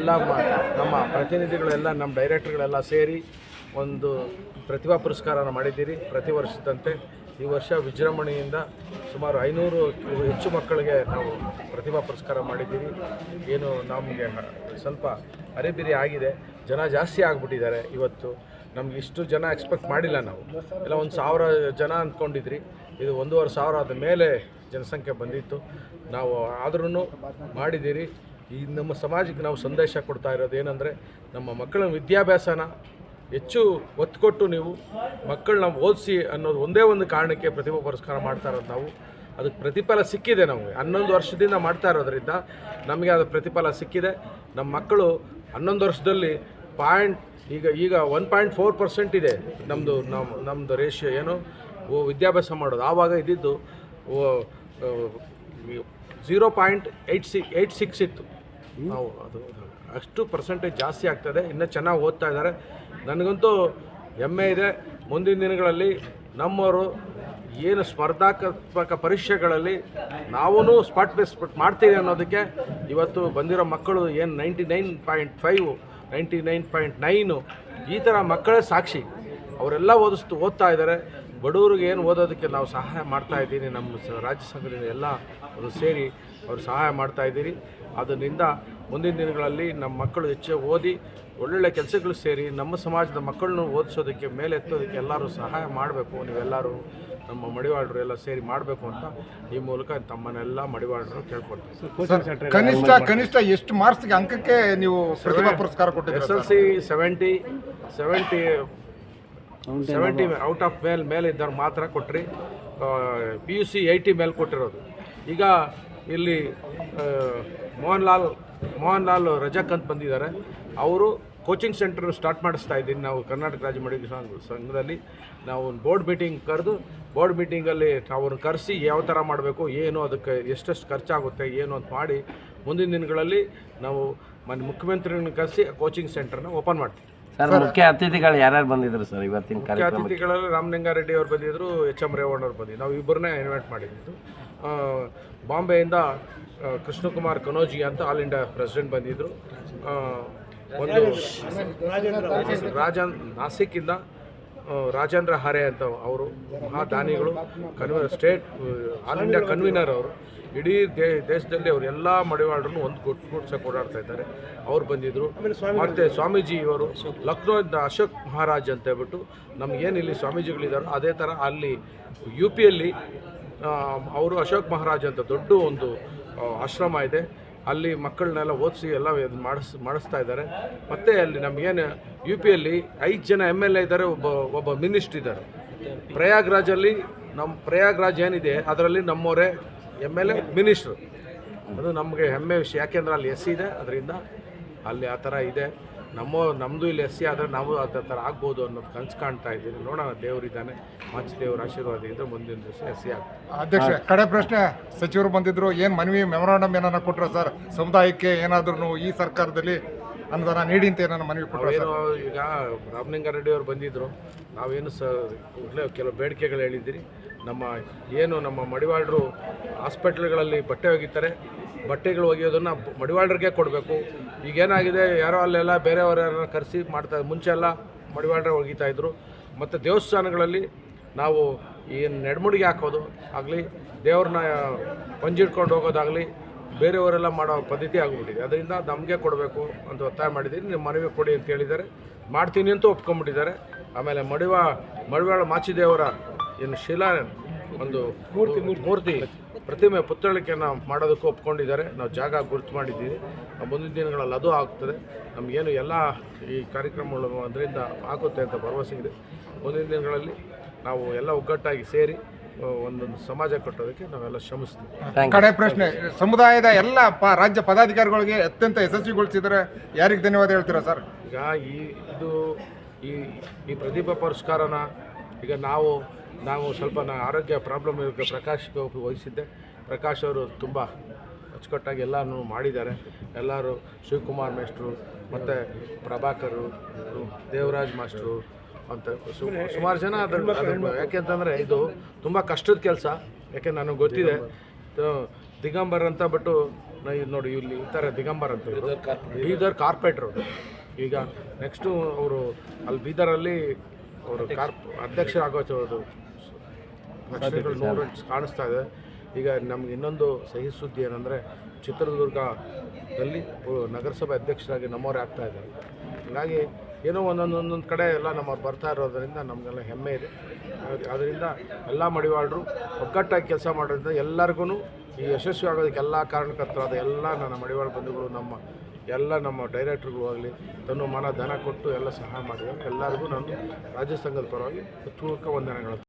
ಎಲ್ಲ ನಮ್ಮ ಪ್ರತಿನಿಧಿಗಳೆಲ್ಲ ನಮ್ಮ ಡೈರೆಕ್ಟರ್ಗಳೆಲ್ಲ ಸೇರಿ ಒಂದು ಪ್ರತಿಭಾ ಪುರಸ್ಕಾರನ ಮಾಡಿದ್ದೀರಿ. ಪ್ರತಿ ವರ್ಷದಂತೆ ಈ ವರ್ಷ ವಿಜೃಂಭಣೆಯಿಂದ ಸುಮಾರು 500 ಹೆಚ್ಚು ಮಕ್ಕಳಿಗೆ ನಾವು ಪ್ರತಿಭಾ ಪುರಸ್ಕಾರ ಮಾಡಿದ್ದೀರಿ. ಏನು ನಮಗೆ ಸ್ವಲ್ಪ ಅರೆಬಿರಿ ಆಗಿದೆ, ಜನ ಜಾಸ್ತಿ ಆಗಿಬಿಟ್ಟಿದ್ದಾರೆ. ಇವತ್ತು ನಮ್ಗೆ ಇಷ್ಟು ಜನ ಎಕ್ಸ್ಪೆಕ್ಟ್ ಮಾಡಿಲ್ಲ. ನಾವು ಎಲ್ಲ 1,000 ಜನ ಅಂದ್ಕೊಂಡಿದ್ರಿ. ಇದು 1,500 ಆದ ಮೇಲೆ ಜನಸಂಖ್ಯೆ ಬಂದಿತ್ತು. ನಾವು ಆದ್ರೂ ಮಾಡಿದ್ದೀರಿ. ಈ ನಮ್ಮ ಸಮಾಜಕ್ಕೆ ನಾವು ಸಂದೇಶ ಕೊಡ್ತಾ ಇರೋದು ಏನಂದರೆ, ನಮ್ಮ ಮಕ್ಕಳ ವಿದ್ಯಾಭ್ಯಾಸನ ಹೆಚ್ಚು ಒತ್ತು ಕೊಟ್ಟು ನೀವು ಮಕ್ಕಳನ್ನ ಓದಿಸಿ ಅನ್ನೋದು ಒಂದೇ ಒಂದು ಕಾರಣಕ್ಕೆ ಪ್ರತಿಭಾ ಪುರಸ್ಕಾರ ಮಾಡ್ತಾ ಇರೋದು. ನಾವು ಅದಕ್ಕೆ ಪ್ರತಿಫಲ ಸಿಕ್ಕಿದೆ. ನಮಗೆ 11 ವರ್ಷದಿಂದ ಮಾಡ್ತಾ ಇರೋದ್ರಿಂದ ನಮಗೆ ಅದು ಪ್ರತಿಫಲ ಸಿಕ್ಕಿದೆ. ನಮ್ಮ ಮಕ್ಕಳು 11 ವರ್ಷದಲ್ಲಿ ಈಗ 1.4% ಇದೆ ನಮ್ಮದು ರೇಷಿಯೋ ಏನು ವಿದ್ಯಾಭ್ಯಾಸ ಮಾಡೋದು. ಆವಾಗ ಇದ್ದಿದ್ದು 0.86 ಇತ್ತು. ನಾವು ಅದು ಅಷ್ಟು ಪರ್ಸೆಂಟೇಜ್ ಜಾಸ್ತಿ ಆಗ್ತದೆ. ಇನ್ನೂ ಚೆನ್ನಾಗಿ ಓದ್ತಾ ಇದ್ದಾರೆ. ನನಗಂತೂ ಹೆಮ್ಮೆ ಇದೆ. ಮುಂದಿನ ದಿನಗಳಲ್ಲಿ ನಮ್ಮವರು ಏನು ಸ್ಪರ್ಧಾತ್ಮಕ ಪರೀಕ್ಷೆಗಳಲ್ಲಿ ನಾವೂ ಪಾರ್ಟಿಸಿಪೇಟ್ ಮಾಡ್ತೀವಿ ಅನ್ನೋದಕ್ಕೆ ಇವತ್ತು ಬಂದಿರೋ ಮಕ್ಕಳು ಏನು 99.5 99.9 ಈ ಥರ ಮಕ್ಕಳೇ ಸಾಕ್ಷಿ. ಅವರೆಲ್ಲ ಓದ್ತಾ ಇದ್ದಾರೆ. ಬಡವರಿಗೆ ಏನು ಓದೋದಕ್ಕೆ ನಾವು ಸಹಾಯ ಮಾಡ್ತಾಯಿದ್ದೀನಿ. ನಮ್ಮ ರಾಜ್ಯ ಸಂಘದಿಂದ ಎಲ್ಲ ಅದು ಸೇರಿ ಅವರು ಸಹಾಯ ಮಾಡ್ತಾಯಿದ್ದೀರಿ. ಅದರಿಂದ ಮುಂದಿನ ದಿನಗಳಲ್ಲಿ ನಮ್ಮ ಮಕ್ಕಳು ಹೆಚ್ಚು ಓದಿ ಒಳ್ಳೊಳ್ಳೆ ಕೆಲಸಗಳು ಸೇರಿ ನಮ್ಮ ಸಮಾಜದ ಮಕ್ಕಳನ್ನು ಓದಿಸೋದಕ್ಕೆ ಮೇಲೆ ಎತ್ತೋದಕ್ಕೆ ಎಲ್ಲರೂ ಸಹಾಯ ಮಾಡಬೇಕು. ನೀವೆಲ್ಲರೂ ನಮ್ಮ ಮಡಿವಾಳರು ಎಲ್ಲ ಸೇರಿ ಮಾಡಬೇಕು ಅಂತ ಈ ಮೂಲಕ ತಮ್ಮನ್ನೆಲ್ಲ ಮಡಿವಾಳರು ಕೇಳ್ಕೊಳ್ತೀವಿ. ಕನಿಷ್ಠ ಎಷ್ಟು ಮಾರ್ಕ್ಸ್ಗೆ ಅಂಕಕ್ಕೆ ನೀವು ಪ್ರತಿಭಾ ಪುರಸ್ಕಾರ ಕೊಟ್ಟಿದ್ದೀರಿ? SLC 70 ಔಟ್ ಆಫ್ ಮೇಲೆ ಇದ್ದವ್ರು ಮಾತ್ರ ಕೊಟ್ರಿ. PUC 80 ಮೇಲೆ ಕೊಟ್ಟಿರೋದು. ಈಗ ಇಲ್ಲಿ ಮೋಹನ್ ಲಾಲ್ ರಜಾಕ್ ಅಂತ ಬಂದಿದ್ದಾರೆ. ಅವರು ಕೋಚಿಂಗ್ ಸೆಂಟರ್ ಸ್ಟಾರ್ಟ್ ಮಾಡಿಸ್ತಾ ಇದ್ದೀನಿ. ನಾವು ಕರ್ನಾಟಕ ರಾಜ್ಯ ಮಡಿವಾಳ ಸಂಘದಲ್ಲಿ ನಾವು ಒಂದು ಬೋರ್ಡ್ ಮೀಟಿಂಗ್ ಕರೆದು ಬೋರ್ಡ್ ಮೀಟಿಂಗಲ್ಲಿ ಅವ್ರನ್ನ ಕರೆಸಿ ಯಾವ ಥರ ಮಾಡಬೇಕು, ಏನು ಅದಕ್ಕೆ ಎಷ್ಟೆಷ್ಟು ಖರ್ಚಾಗುತ್ತೆ ಏನು ಅಂತ ಮಾಡಿ ಮುಂದಿನ ದಿನಗಳಲ್ಲಿ ನಾವು ಮುಖ್ಯಮಂತ್ರಿಗಳನ್ನ ಕರೆಸಿ ಕೋಚಿಂಗ್ ಸೆಂಟರ್ನ ಓಪನ್ ಮಾಡ್ತೀವಿ. ಸರ್, ಮುಖ್ಯ ಅತಿಥಿಗಳು ಯಾರ್ಯಾರು ಬಂದಿದ್ರು ಸರ್ ಇವತ್ತಿನ ಮುಖ್ಯ ಅತಿಥಿಗಳಲ್ಲಿ ರಾಮಲಿಂಗಾರೆಡ್ಡಿ ಅವರು ಬಂದಿದ್ದರು, HM ರೇವಣ್ಣ ಅವರು ಬಂದಿದ್ದು. ನಾವು ಇಬ್ಬರನ್ನೇ ಇನ್ವೈಟ್ ಮಾಡಿದ್ದು. ಬಾಂಬೆಯಿಂದ ಕೃಷ್ಣಕುಮಾರ್ ಕನೋಜಿ ಅಂತ ಆಲ್ ಇಂಡಿಯಾ ಪ್ರೆಸಿಡೆಂಟ್ ಬಂದಿದ್ದರು. ಒಂದು ನಾಸಿಕ್ಕಿಂದ ರಾಜೇಂದ್ರ ಹರೆ ಅಂತ ಅವರು ಮಹಾದಾನಿಗಳು, ಸ್ಟೇಟ್ ಆಲ್ ಇಂಡಿಯಾ ಕನ್ವೀನರ್ ಅವರು. ಇಡೀ ದೇಶದಲ್ಲಿ ಅವರು ಎಲ್ಲ ಮಡಿವಾಳರನ್ನು ಒಂದು ಗೂಡ್ಸಕ್ಕೆ ಓಡಾಡ್ತಾ ಇದ್ದಾರೆ. ಅವ್ರು ಬಂದಿದ್ದರು. ಮತ್ತು ಸ್ವಾಮೀಜಿ ಇವರು ಲಕ್ನೋದಿಂದ ಅಶೋಕ್ ಮಹಾರಾಜ್ ಅಂತ ಹೇಳ್ಬಿಟ್ಟು ನಮಗೇನು ಇಲ್ಲಿ ಸ್ವಾಮೀಜಿಗಳಿದ್ದಾರೋ ಅದೇ ಥರ ಅಲ್ಲಿ UPಯಲ್ಲಿ ಅವರು ಅಶೋಕ್ ಮಹಾರಾಜ್ ಅಂತ ದೊಡ್ಡ ಒಂದು ಆಶ್ರಮ ಇದೆ. ಅಲ್ಲಿ ಮಕ್ಕಳನ್ನೆಲ್ಲ ಓದಿಸಿ ಎಲ್ಲ ಮಾಡಿಸ್ತಾ ಇದ್ದಾರೆ. ಮತ್ತು ಅಲ್ಲಿ ನಮಗೇನು UPಯಲ್ಲಿ 5 ಜನ MLA ಇದ್ದಾರೆ, ಒಬ್ಬ ಮಿನಿಸ್ಟ್ರ್ ಇದ್ದಾರೆ. ಪ್ರಯಾಗ್ರಾಜಲ್ಲಿ ನಮ್ಮ ಪ್ರಯಾಗ್ರಾಜ್ ಏನಿದೆ ಅದರಲ್ಲಿ ನಮ್ಮವರೇ MLA ಮಿನಿಸ್ಟ್ರು. ಅದು ನಮಗೆ ಹೆಮ್ಮೆ ವಿಷಯ. ಯಾಕೆಂದರೆ ಅಲ್ಲಿ SC ಇದೆ, ಅದರಿಂದ ಅಲ್ಲಿ ಆ ಥರ ಇದೆ. ನಮ್ಮದು ಇಲ್ಲಿ SC ಆದರೆ ನಾವು ಅದೇ ಥರ ಆಗ್ಬೋದು ಅನ್ನೋದು ಕನಸು ಕಾಣ್ತಾ ಇದ್ದೀನಿ. ನೋಡೋಣ, ದೇವರಿದ್ದಾನೆ, ಮಾಚಿ ದೇವರ ಆಶೀರ್ವಾದ ಇದ್ದರೆ ಮುಂದಿನ ದಿವಸ SC ಆಗ್ತದೆ. ಅಧ್ಯಕ್ಷ, ಕಡೆ ಪ್ರಶ್ನೆ. ಸಚಿವರು ಬಂದಿದ್ದರು, ಏನು ಮನವಿ ಮೆಮೊರಾಂಡಮ್ ಏನಾರ ಕೊಟ್ಟರು ಸರ್? ಸಮುದಾಯಕ್ಕೆ ಏನಾದ್ರೂ ಈ ಸರ್ಕಾರದಲ್ಲಿ ಅನುದಾನ ನೀಡಿ ಅಂತ ಏನಾರ ಮನವಿ ಕೊಟ್ಟರು? ಏನು ಈಗ ರಾಮಲಿಂಗಾರೆಡ್ಡಿ ಅವರು ಬಂದಿದ್ದರು. ನಾವೇನು ಕೆಲವು ಬೇಡಿಕೆಗಳು ಹೇಳಿದ್ದೀರಿ. ನಮ್ಮ ಮಡಿವಾಳರು ಹಾಸ್ಪಿಟ್ಲ್ಗಳಲ್ಲಿ ಬಟ್ಟೆ ಒಗಿತಾರೆ. ಬಟ್ಟೆಗಳು ಒಗೆಯೋದನ್ನು ಮಡಿವಾಳರಿಗೆ ಕೊಡಬೇಕು. ಈಗೇನಾಗಿದೆ, ಯಾರೋ ಅಲ್ಲೆಲ್ಲ ಬೇರೆಯವರೆಲ್ಲ ಕರೆಸಿ ಮಾಡ್ತಾರೆ. ಮುಂಚೆ ಎಲ್ಲ ಮಡಿವಾಳರೇ ಒಗಿತಾಯಿದ್ರು. ಮತ್ತು ದೇವಸ್ಥಾನಗಳಲ್ಲಿ ನಾವು ಏನು ನೆಡ್ಮುಡಿಗೆ ಹಾಕೋದು ಆಗಲಿ, ದೇವ್ರನ್ನ ಪಂಜಿಡ್ಕೊಂಡು ಹೋಗೋದಾಗಲಿ ಬೇರೆಯವರೆಲ್ಲ ಮಾಡೋ ಪದ್ಧತಿ ಆಗಿಬಿಟ್ಟಿದೆ. ಅದರಿಂದ ನಮಗೆ ಕೊಡಬೇಕು ಅಂತ ಒತ್ತಾಯ ಮಾಡಿದ್ದೀನಿ. ನಿಮ್ಮ ಮನವಿ ಕೊಡಿ ಅಂತ ಹೇಳಿದ್ದಾರೆ. ಮಾಡ್ತೀನಿ ಅಂತ ಒಪ್ಕೊಂಡ್ಬಿಟ್ಟಿದ್ದಾರೆ. ಆಮೇಲೆ ಮಡಿವಾಳ ಮಾಚಿದೇವರ ಏನು ಒಂದು ಮೂರ್ತಿ ಪ್ರತಿಮೆ ಪುತ್ಥಳಿಕೆಯನ್ನು ಮಾಡೋದಕ್ಕೂ ಒಪ್ಕೊಂಡಿದ್ದಾರೆ. ನಾವು ಜಾಗ ಗುರುತು ಮಾಡಿದ್ದೀವಿ. ಮುಂದಿನ ದಿನಗಳಲ್ಲಿ ಅದು ಆಗ್ತದೆ. ನಮಗೇನು ಎಲ್ಲ ಈ ಕಾರ್ಯಕ್ರಮಗಳು ಅದರಿಂದ ಆಗುತ್ತೆ ಅಂತ ಭರವಸೆ ಇದೆ. ಮುಂದಿನ ದಿನಗಳಲ್ಲಿ ನಾವು ಎಲ್ಲ ಒಗ್ಗಟ್ಟಾಗಿ ಸೇರಿ ಒಂದೊಂದು ಸಮಾಜ ಕಟ್ಟೋದಕ್ಕೆ ನಾವೆಲ್ಲ ಶ್ರಮಿಸ್ತೀವಿ. ಕಡೆ ಪ್ರಶ್ನೆ. ಸಮುದಾಯದ ಎಲ್ಲ ರಾಜ್ಯ ಪದಾಧಿಕಾರಿಗಳಿಗೆ ಅತ್ಯಂತ ಯಶಸ್ವಿಗೊಳಿಸಿದರೆ ಯಾರಿಗೆ ಧನ್ಯವಾದ ಹೇಳ್ತೀರಾ ಸರ್? ಈಗ ಈ ಪ್ರತಿಭಾ ಪುರಸ್ಕಾರನ ಈಗ ನಾವು ಸ್ವಲ್ಪ ಆರೋಗ್ಯ ಪ್ರಾಬ್ಲಮ್ ಇರೋಕ್ಕೆ ಪ್ರಕಾಶ್ಗೆ ವಹಿಸಿದ್ದೆ. ಪ್ರಕಾಶ್ ಅವರು ತುಂಬ ಅಚ್ಚುಕಟ್ಟಾಗಿ ಎಲ್ಲನೂ ಮಾಡಿದ್ದಾರೆ. ಎಲ್ಲರೂ ಶಿವಕುಮಾರ್ ಮೇಷ್ಟ್ರು ಮತ್ತು ಪ್ರಭಾಕರು, ದೇವರಾಜ್ ಮಾಸ್ಟ್ರು ಅಂತ ಸುಮಾರು ಜನ ಯಾಕೆಂತಂದರೆ ಇದು ತುಂಬ ಕಷ್ಟದ ಕೆಲಸ. ಯಾಕೆ ನನಗೆ ಗೊತ್ತಿದೆ. ದಿಗಂಬರ್ ಅಂತ ಬಿಟ್ಟು ಇದು ನೋಡಿ ಇಲ್ಲಿ ಈ ಥರ ದಿಗಂಬರ್ ಅಂತ ಇವರು ಬೀದರ್ ಕಾರ್ಪೊರೇಟ್ರು ಈಗ ನೆಕ್ಸ್ಟು ಅವರು ಅಲ್ಲಿ ಬೀದರಲ್ಲಿ ಅವರು ಅಧ್ಯಕ್ಷರಾಗೋದು ಲಕ್ಷಣಗಳು ಕಾಣಿಸ್ತಾ ಇದೆ. ಈಗ ನಮ್ಗೆ ಇನ್ನೊಂದು ಸಿಹಿ ಸುದ್ದಿ ಏನಂದರೆ ಚಿತ್ರದುರ್ಗದಲ್ಲಿ ನಗರಸಭೆ ಅಧ್ಯಕ್ಷರಾಗಿ ನಮ್ಮವರೇ ಆಗ್ತಾ ಇದ್ದಾರೆ. ಹೀಗಾಗಿ ಏನೋ ಒಂದೊಂದು ಕಡೆ ಎಲ್ಲ ನಮ್ಮವ್ರು ಬರ್ತಾ ಇರೋದರಿಂದ ನಮಗೆಲ್ಲ ಹೆಮ್ಮೆ ಇದೆ. ಅದರಿಂದ ಎಲ್ಲ ಮಡಿವಾಳರು ಒಗ್ಗಟ್ಟಾಗಿ ಕೆಲಸ ಮಾಡೋದ್ರಿಂದ ಎಲ್ಲರಿಗೂ ಈ ಯಶಸ್ವಿ ಆಗೋದಕ್ಕೆ ಎಲ್ಲ ಕಾರಣಕರ್ತರಾದ ಎಲ್ಲ ನನ್ನ ಮಡಿವಾಳ ಬಂಧುಗಳು ನಮ್ಮ ಡೈರೆಕ್ಟ್ರುಗಳು ಆಗಲಿ ತನ್ನ ಮನ ಧನ ಕೊಟ್ಟು ಎಲ್ಲ ಸಹಾಯ ಮಾಡಿದ್ದಾರೆ. ಎಲ್ಲರಿಗೂ ನಾನು ರಾಜ್ಯ ಸಂಘದ ಪರವಾಗಿ ಹೃತ್ಪೂರ್ವಕ ವಂದನೆಗಳು.